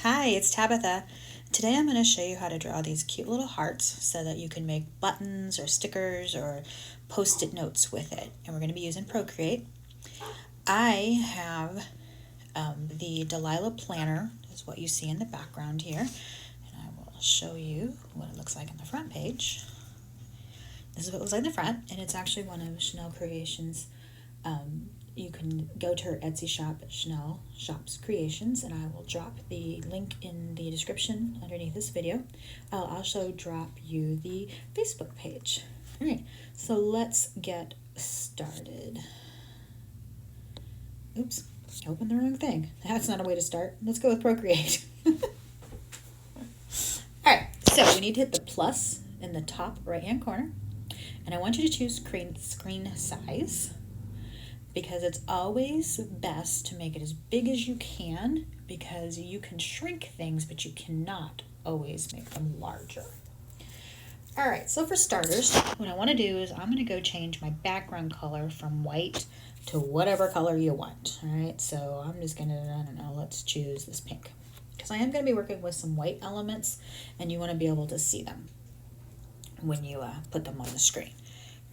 Hi, it's Tabitha. Today I'm going to show you how to draw these cute little hearts so that you can make buttons or stickers or post-it notes with it. And we're going to be using Procreate. I have the Delilah planner, is what you see in the background here. And I will show you what it looks like on the front page. This is what it looks like in the front, and it's actually one of Chanel Creations. You can go to her Etsy shop at Chanel Shops Creations, and I will drop the link in the description underneath this video. I'll also drop you the Facebook page. All right, so let's get started. Oops, I opened the wrong thing. That's not a way to start. Let's go with Procreate. All right, so we need to hit the plus in the top right-hand corner, and I want you to choose screen size, because it's always best to make it as big as you can, because you can shrink things, but you cannot always make them larger. All right, so for starters, what I want to do is I'm going to go change my background color from white to whatever color you want. All right, so I'm just going to, I don't know, let's choose this pink, because I am going to be working with some white elements, and you want to be able to see them when you put them on the screen.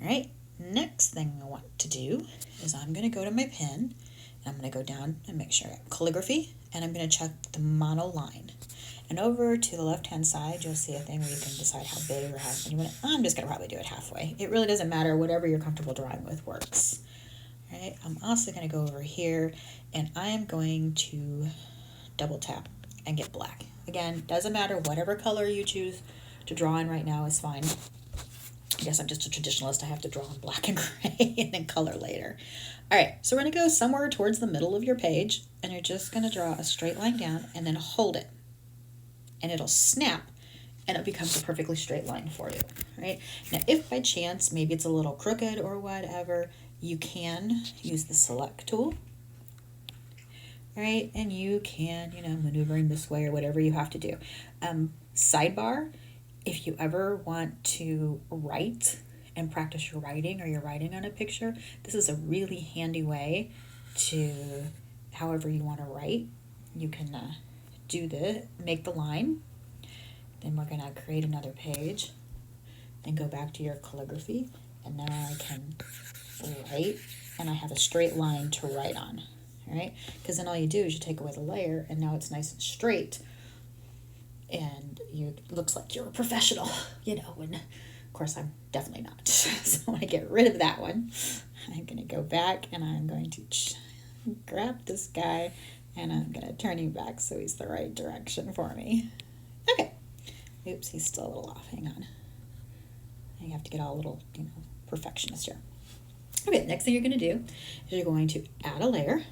All right. Next thing I want to do is I'm going to go to my pen, and I'm going to go down and make sure I have calligraphy, and I'm going to check the monoline. And over to the left-hand side, you'll see a thing where you can decide how big or how you want it. I'm just going to probably do it halfway. It really doesn't matter. Whatever you're comfortable drawing with works. All right, I'm also going to go over here, and I am going to double tap and get black. Again, doesn't matter. Whatever color you choose to draw in right now is fine. I guess I'm just a traditionalist. I have to draw in black and gray and then color later. All right, so we're going to go somewhere towards the middle of your page, and you're just going to draw a straight line down and then hold it. And it'll snap, and it becomes a perfectly straight line for you, right? Now, if by chance maybe it's a little crooked or whatever, you can use the select tool, right? And you can, maneuver in this way or whatever you have to do. Sidebar, if you ever want to write and practice your writing, or you're writing on a picture, this is a really handy way to, however you want to write, you can make the line. Then we're going to create another page and go back to your calligraphy. And now I can write, and I have a straight line to write on, all right? Because then all you do is you take away the layer, and now it's nice and straight. And it looks like you're a professional, and of course I'm definitely not. So I want to get rid of that one. I'm going to go back, and I'm going to grab this guy, and I'm going to turn him back so he's the right direction for me. Okay. Oops, he's still a little off. Hang on. You have to get all a little, perfectionist here. Okay, next thing you're going to do is you're going to add a layer,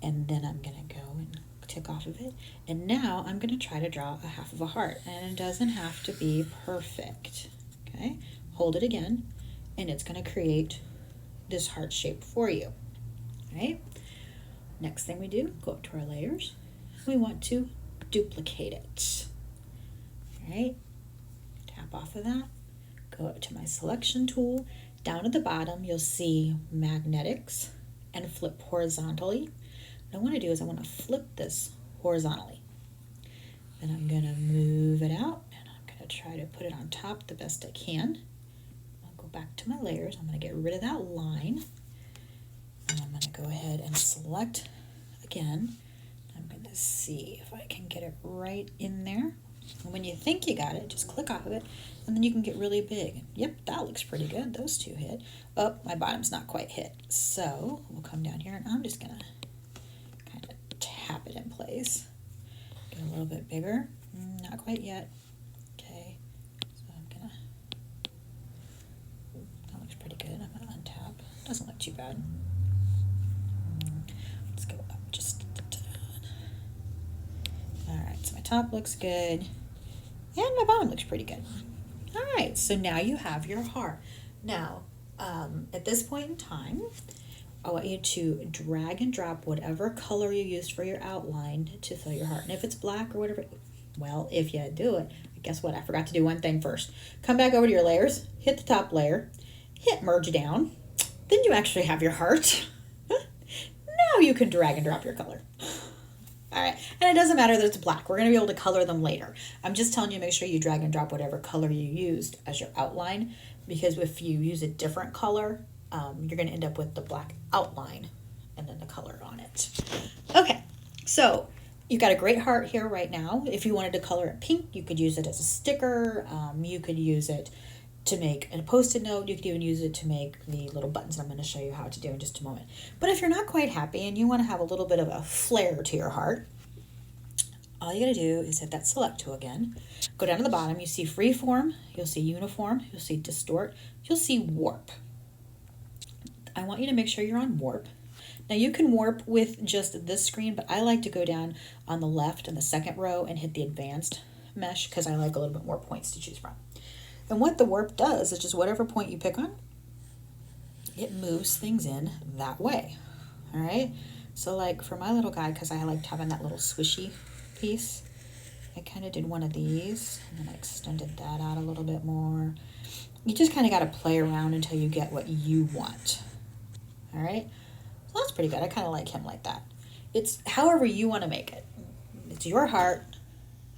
and then I'm going to go and tick off of it, and now I'm going to try to draw a half of a heart, and it doesn't have to be perfect. Okay, hold it again, and it's going to create this heart shape for you. All right, next thing we do, go up to our layers. We want to duplicate it. All right, tap off of that, go up to my selection tool. Down at the bottom you'll see magnetics and flip horizontally. What I want to do is I want to flip this horizontally. Then I'm going to move it out, and I'm going to try to put it on top the best I can. I'll go back to my layers. I'm going to get rid of that line, and I'm going to go ahead and select again. I'm going to see if I can get it right in there. And when you think you got it, just click off of it, and then you can get really big. Yep, that looks pretty good. Those two hit. Oh, my bottom's not quite hit. So we'll come down here, and I'm just going to kind of tap it in place. Get a little bit bigger. Not quite yet. Okay, so I'm going to, that looks pretty good. I'm going to untap. Doesn't look too bad. Let's go up just a tad. All right, so my top looks good, and my bottom looks pretty good. All right, so now you have your heart. Now, at this point in time, I want you to drag and drop whatever color you used for your outline to fill your heart. And if it's black or whatever, well, if you do it, guess what? I forgot to do one thing first. Come back over to your layers, hit the top layer, hit merge down. Then you actually have your heart. Now you can drag and drop your color. All right. And it doesn't matter that it's black. We're going to be able to color them later. I'm just telling you, make sure you drag and drop whatever color you used as your outline, because if you use a different color, you're going to end up with the black outline and then the color on it. Okay. So you've got a great heart here right now. If you wanted to color it pink, you could use it as a sticker. You could use it to make a post-it note. You could even use it to make the little buttons I'm going to show you how to do in just a moment. But if you're not quite happy and you want to have a little bit of a flair to your heart, all you got to do is hit that select tool again. Go down to the bottom. You see freeform, you'll see uniform, you'll see distort, you'll see warp. I want you to make sure you're on warp. Now you can warp with just this screen, but I like to go down on the left in the second row and hit the advanced mesh because I like a little bit more points to choose from. And what the warp does is just whatever point you pick on, it moves things in that way. All right. So like for my little guy, because I liked having that little swishy piece, I kind of did one of these and then I extended that out a little bit more. You just kind of got to play around until you get what you want. All right. So that's pretty good. I kind of like him like that. It's however you want to make it. It's your heart.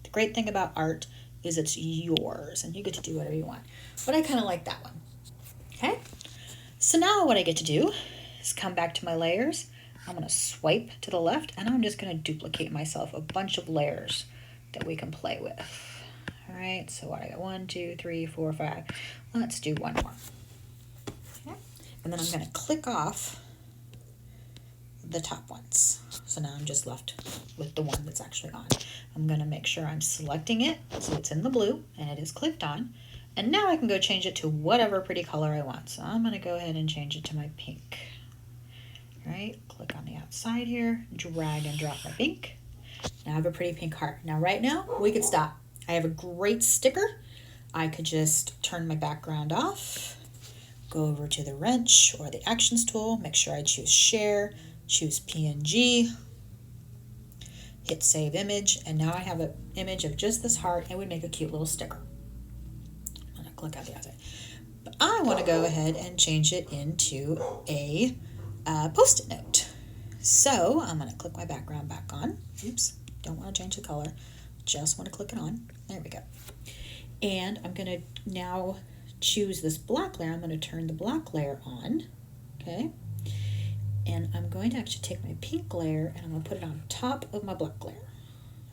The great thing about art is it's yours and you get to do whatever you want. But I kind of like that one. Okay. So now what I get to do is come back to my layers. I'm going to swipe to the left and I'm just going to duplicate myself a bunch of layers that we can play with. All right. So what I got 1, 2, 3, 4, 5. Let's do one more. Okay. And then I'm going to click off the top ones. So now I'm just left with the one that's actually on. I'm going to make sure I'm selecting it so it's in the blue and it is clicked on. And now I can go change it to whatever pretty color I want. So I'm going to go ahead and change it to my pink. All right, click on the outside here, drag and drop my pink. Now I have a pretty pink heart. Now right now we could stop. I have a great sticker. I could just turn my background off, go over to the wrench or the actions tool, make sure I choose share, choose PNG, hit save image, and now I have an image of just this heart and we make a cute little sticker. I'm gonna click out the outside. But I want to go ahead and change it into a post-it note. So I'm going to click my background back on. Oops, don't want to change the color. Just want to click it on. There we go. And I'm going to now choose this black layer. I'm going to turn the black layer on. Okay. And I'm going to actually take my pink layer and I'm going to put it on top of my black layer.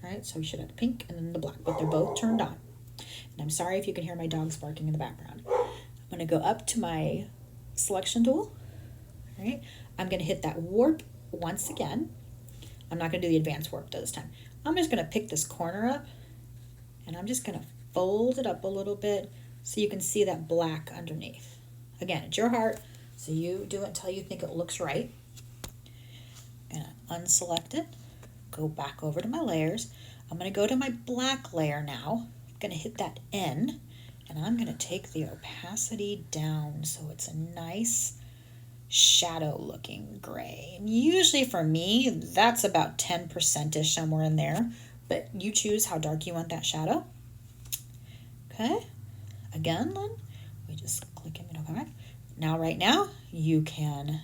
All right. So we should have the pink and then the black, but they're both turned on. And I'm sorry if you can hear my dogs barking in the background. I'm going to go up to my selection tool. All right. I'm going to hit that warp once again. I'm not going to do the advanced warp this time. I'm just going to pick this corner up and I'm just going to fold it up a little bit so you can see that black underneath. Again, it's your heart, so you do it until you think it looks right. I'm going to unselect it, go back over to my layers. I'm going to go to my black layer now. I'm going to hit that N and I'm going to take the opacity down so it's a nice shadow looking gray. And usually for me, that's about 10%ish, somewhere in there, but you choose how dark you want that shadow. Okay. Again, then we just click in and okay. Now, right now, you can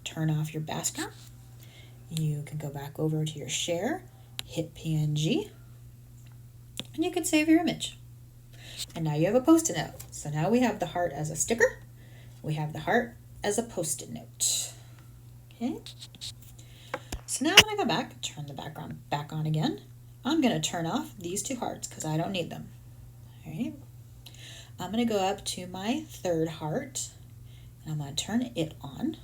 turn off your background. You can go back over to your share, hit PNG, and you can save your image. And now you have a post-it note. So now we have the heart as a sticker. We have the heart as a post-it note. Okay. So now when I go back, turn the background back on again, I'm going to turn off these two hearts because I don't need them. All right. I'm going to go up to my third heart and I'm going to turn it on.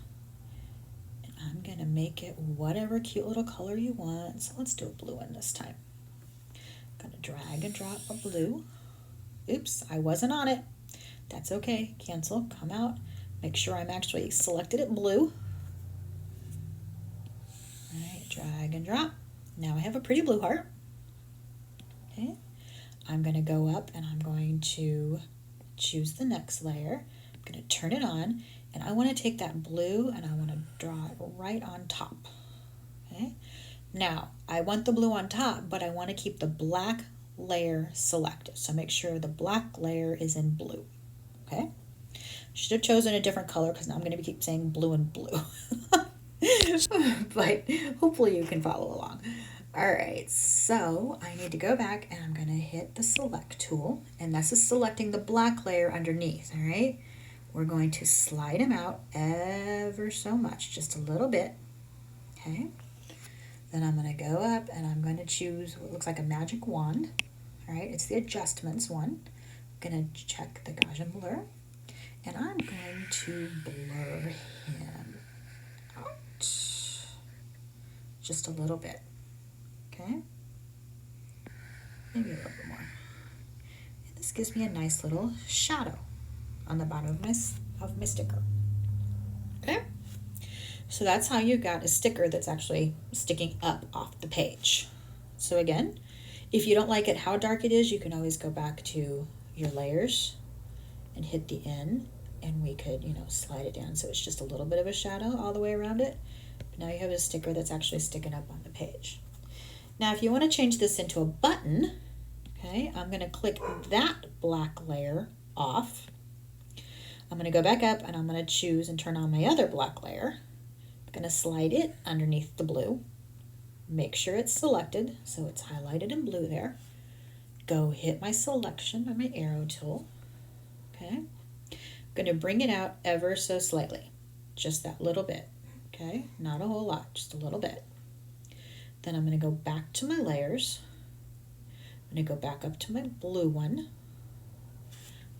And I'm going to make it whatever cute little color you want. So let's do a blue one this time. I'm going to drag and drop a blue. Oops, I wasn't on it. That's okay. Cancel, come out. Make sure I'm actually selected at blue. All right, drag and drop. Now I have a pretty blue heart. Okay, I'm going to go up and I'm going to choose the next layer. I'm going to turn it on and I want to take that blue and I want to draw it right on top. Okay, now I want the blue on top, but I want to keep the black layer selected. So make sure the black layer is in blue. Okay. Should have chosen a different color because now I'm going to keep saying blue and blue. But hopefully you can follow along. All right, so I need to go back and I'm gonna hit the select tool, and this is selecting the black layer underneath, all right? We're going to slide him out ever so much, just a little bit, okay? Then I'm gonna go up and I'm gonna choose what looks like a magic wand, all right? It's the adjustments one. I'm gonna check the Gaussian blur, and I'm going to blur him out just a little bit, okay? Maybe a little bit more. And this gives me a nice little shadow on the bottom of my sticker. Okay? So that's how you got a sticker that's actually sticking up off the page. So again, if you don't like it how dark it is, you can always go back to your layers and hit the N, and we could, slide it down so it's just a little bit of a shadow all the way around it. But now you have a sticker that's actually sticking up on the page. Now if you want to change this into a button, okay, I'm going to click that black layer off. I'm going to go back up and I'm going to choose and turn on my other black layer. I'm going to slide it underneath the blue. Make sure it's selected so it's highlighted in blue there. Go hit my selection by my arrow tool. Okay. I'm going to bring it out ever so slightly. Just that little bit. Okay. Not a whole lot, just a little bit. Then I'm going to go back to my layers. I'm going to go back up to my blue one.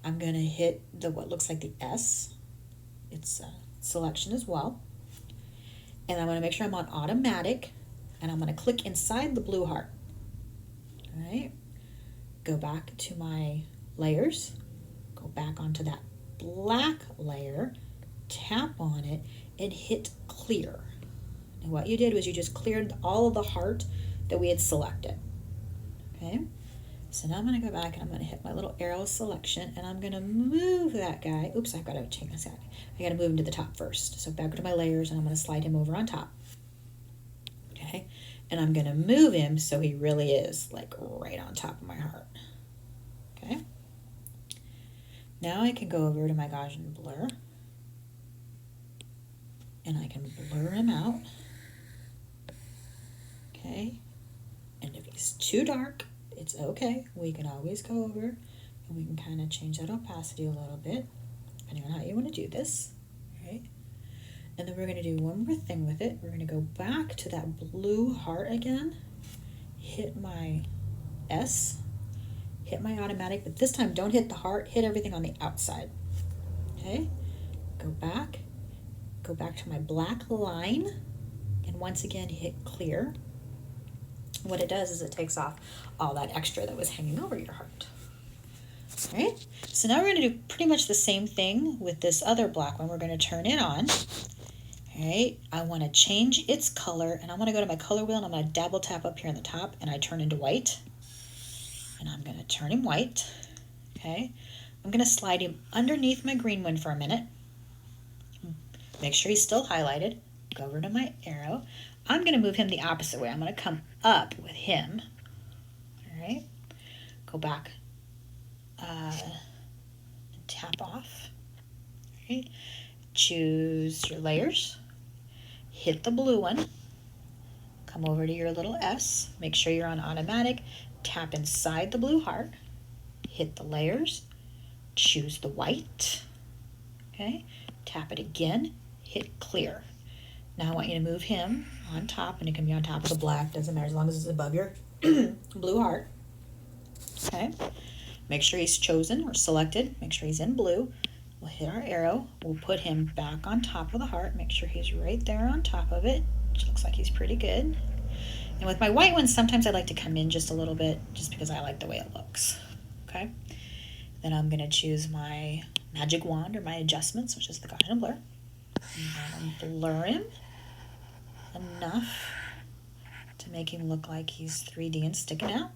I'm going to hit what looks like the S. It's selection as well. And I'm going to make sure I'm on automatic. And I'm going to click inside the blue heart. All right. Go back to my layers. Go back onto that black layer. Tap on it and hit clear. And what you did was you just cleared all of the heart that we had selected. Okay. So now I'm going to go back and I'm going to hit my little arrow selection and I'm going to move that guy. Oops, I've got to change this. I got to move him to the top first. So back to my layers and I'm going to slide him over on top. Okay. And I'm going to move him so he really is like right on top of my heart. Okay. Now I can go over to my Gaussian blur and I can blur him out. Okay. And if he's too dark, it's okay. We can always go over and we can kind of change that opacity a little bit, depending on how you want to do this. Right? And then we're going to do one more thing with it. We're going to go back to that blue heart again, hit my S, hit my automatic, but this time don't hit the heart, hit everything on the outside. Okay? Go back to my black line, and once again hit clear. What it does is it takes off all that extra that was hanging over your heart. All right, so now we're going to do pretty much the same thing with this other black one. We're going to turn it on. All right, I want to change its color, and I'm going to go to my color wheel, and I'm going to double tap up here on the top, and I turn into white. And I'm going to turn him white. Okay, I'm going to slide him underneath my green one for a minute. Make sure he's still highlighted. Go over to my arrow. I'm going to move him the opposite way. I'm going to come up with him. All right. Go back and tap off. All right. Choose your layers. Hit the blue one. Come over to your little S. Make sure you're on automatic. Tap inside the blue heart. Hit the layers. Choose the white. Okay. Tap it again. Hit clear. Now I want you to move him on top, and it can be on top of the black, doesn't matter as long as it's above your blue heart. Okay. Make sure he's chosen or selected. Make sure he's in blue. We'll hit our arrow. We'll put him back on top of the heart. Make sure he's right there on top of it, which looks like he's pretty good. And with my white ones, sometimes I like to come in just a little bit just because I like the way it looks. Okay. Then I'm going to choose my magic wand or my adjustments, which is the Gaussian blur. And blur him enough to make him look like he's 3D and sticking out.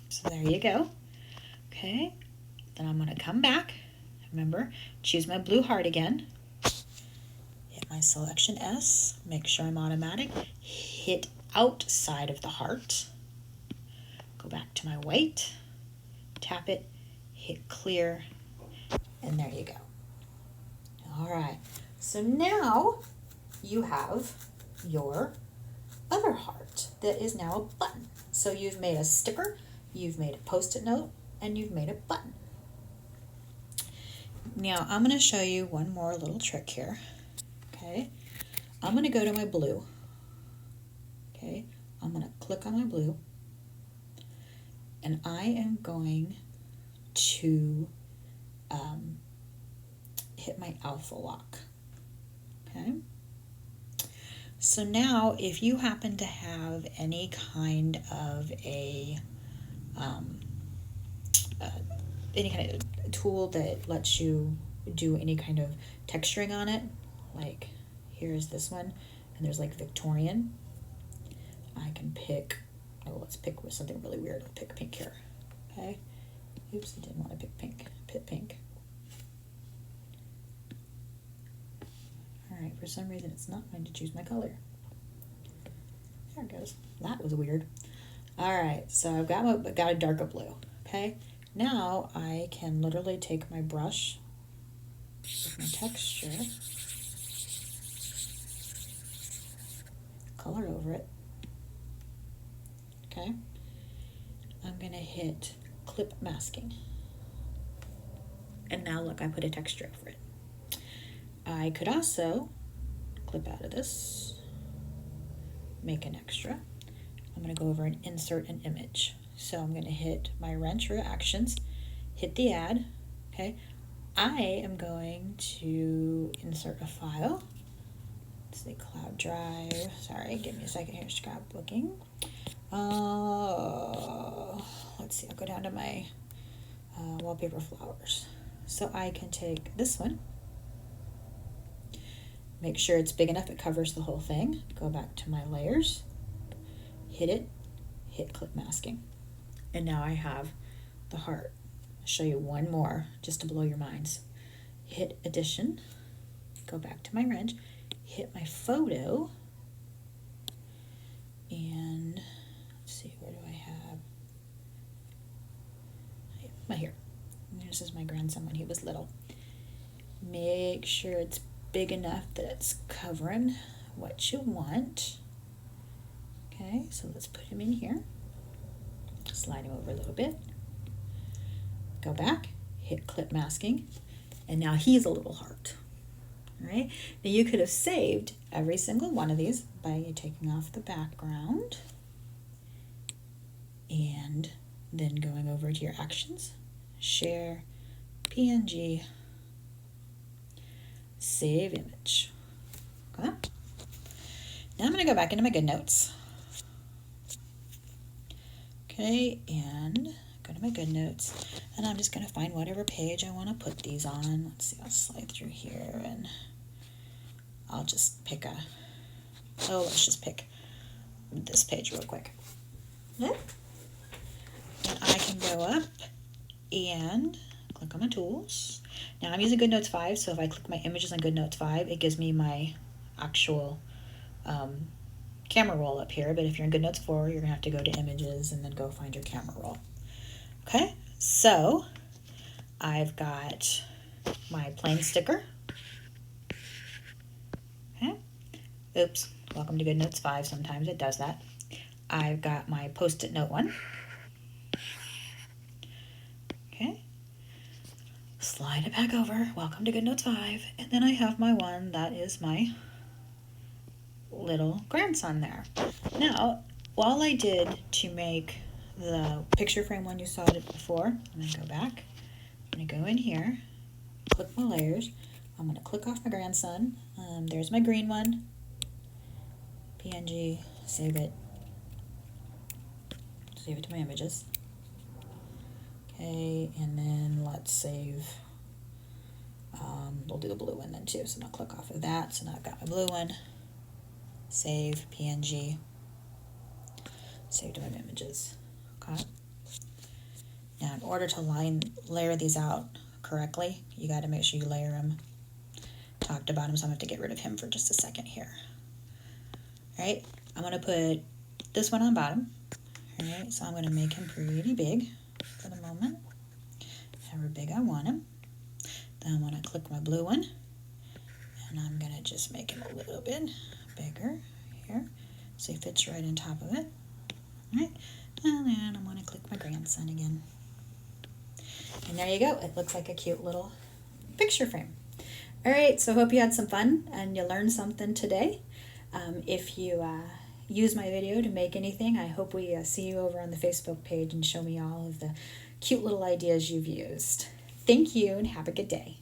So there you go. Okay. Then I'm going to come back. Remember, choose my blue heart again. Hit my selection S. Make sure I'm automatic. Hit outside of the heart. Go back to my white. Tap it. Hit clear. And there you go. All right. So now you have your other heart. that is now a button. So you've made a sticker, you've made a Post-it note, and you've made a button. Now I'm going to show you one more little trick here. Okay, I'm going to go to my blue. Okay, I'm going to click on my blue, and I am going to hit my alpha lock. Okay, so now if you happen to have any kind of any kind of tool that lets you do any kind of texturing on it, like here's this one, and there's like Victorian. I can pick, let's pick something really weird. I'll pick pink here. Okay. Oops, I didn't want to pick pink. Pick pink. Alright, for some reason it's not going to choose my color. There it goes. That was weird. Alright, so I've got a darker blue. Okay. Now I can literally take my brush with my texture, color over it. Okay. I'm going to hit clip masking. And now look, I put a texture over it. I could also clip out of this, make an extra. I'm going to go over and insert an image. So I'm going to hit my wrench or actions, hit the add. Okay. I am going to insert a file. Let's say Cloud Drive. Sorry, give me a second here, scrapbooking. Let's see, I'll go down to my wallpaper flowers. So I can take this one, make sure it's big enough it covers the whole thing, go back to my layers, hit it, hit clip masking. And now I have the heart. I'll show you one more just to blow your minds. Hit addition, go back to my wrench, hit my photo, and let's see, where do I have? Here. This is my grandson when he was little. Make sure it's big enough that it's covering what you want. Okay, so let's put him in here. Slide him over a little bit. Go back, hit clip masking, and now he's a little heart. All right, now you could have saved every single one of these by taking off the background and then going over to your actions, share, PNG, save image. Okay. Now I'm going to go back into my GoodNotes. Okay, and go to my GoodNotes, and I'm just going to find whatever page I want to put these on. Let's see, I'll slide through here, and I'll just pick let's just pick this page real quick. Yeah. And I can go up and click on my tools. Now I'm using GoodNotes 5, so if I click my images on GoodNotes 5, it gives me my actual camera roll up here. But if you're in GoodNotes 4, you're going to have to go to images and then go find your camera roll. Okay, so I've got my plain sticker. Okay, oops, welcome to GoodNotes 5. Sometimes it does that. I've got my Post-it note one. Okay, slide it back over. Welcome to GoodNotes 5. And then I have my one that is my little grandson there. Now, all I did to make the picture frame one you saw it before, I'm going to go back. I'm going to go in here, click my layers. I'm going to click off my grandson. There's my green one. PNG, save it. Save it to my images. Okay, and then let's save, we'll do the blue one then too. So I'll click off of that. So now I've got my blue one. Save, PNG, save to my images. Okay. Now in order to layer these out correctly, you got to make sure you layer them top to bottom. So I'm going to have to get rid of him for just a second here. All right, I'm going to put this one on bottom. All right, so I'm going to make him pretty big for the moment, however big I want him. Then I'm going to click my blue one, and I'm going to just make him a little bit bigger here. So it fits right on top of it. All right, and then I'm going to click my grandson again. And there you go. It looks like a cute little picture frame. All right, so hope you had some fun and you learned something today. If you use my video to make anything, I hope we see you over on the Facebook page and show me all of the cute little ideas you've used. Thank you and have a good day.